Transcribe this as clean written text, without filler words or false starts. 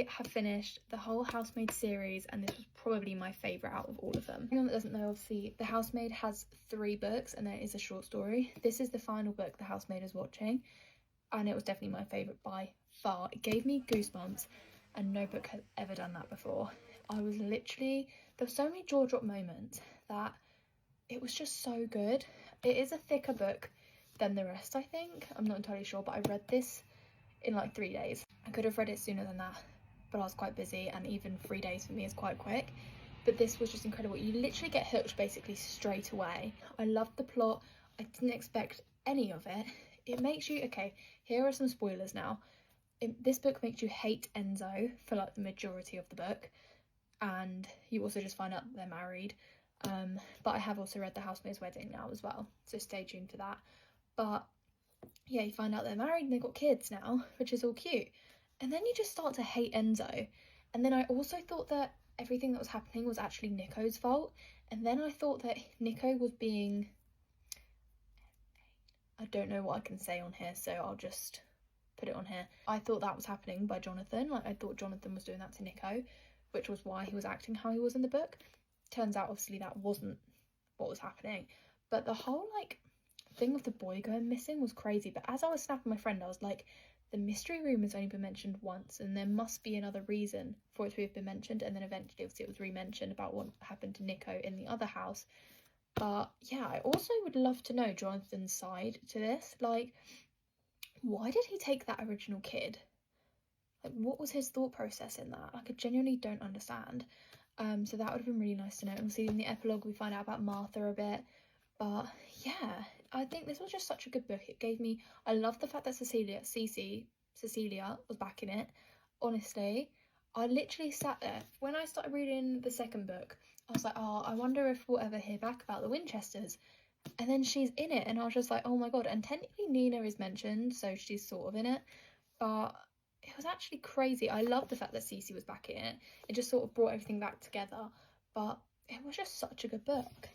I have finished the whole Housemaid series, and this was probably my favourite out of all of them. For anyone that doesn't know, obviously the Housemaid has 3 books and there is a short story. This is the final book the Housemaid is watching, and it was definitely my favourite by far. It gave me goosebumps, and no book has ever done that before. I was literally, there were so many jaw drop moments that it was just so good. It is a thicker book than the rest, I think. I'm not entirely sure, but I read this in like 3 days. I could have read it sooner than that, but I was quite busy, and even 3 days for me is quite quick. But this was just incredible. You literally get hooked basically straight away. I loved the plot. I didn't expect any of it. It makes you, okay, here are some spoilers now. This book makes you hate Enzo for like the majority of the book, and you also just find out that they're married. But I have also read The Housemaid's Wedding now as well, so stay tuned for that. But yeah, you find out they're married and they've got kids now, which is all cute. And then you just start to hate Enzo. And then I also thought that everything that was happening was actually Nico's fault. And then I thought that Nico was being... I don't know what I can say on here, so I'll just put it on here. I thought that was happening by Jonathan. Like, I thought Jonathan was doing that to Nico, which was why he was acting how he was in the book. Turns out, obviously, that wasn't what was happening. But the whole, like, thing of the boy going missing was crazy. But as I was snapping my friend, I was like, the mystery room has only been mentioned once, and there must be another reason for it to have been mentioned. And then eventually, obviously, it was re-mentioned about what happened to Nico in the other house. But yeah, I also would love to know Jonathan's side to this. Like, why did he take that original kid? Like, what was his thought process in that? Like, I genuinely don't understand. So that would have been really nice to know. Obviously, in the epilogue, we find out about Martha a bit. But yeah, I think this was just such a good book. It gave me... I love the fact that Cecilia was back in it. Honestly, I literally sat there. When I started reading the second book, I was like, oh, I wonder if we'll ever hear back about the Winchesters. And then she's in it, and I was just like, oh my god. And technically Nina is mentioned, so she's sort of in it. But it was actually crazy. I love the fact that Cece was back in it. It just sort of brought everything back together. But it was just such a good book.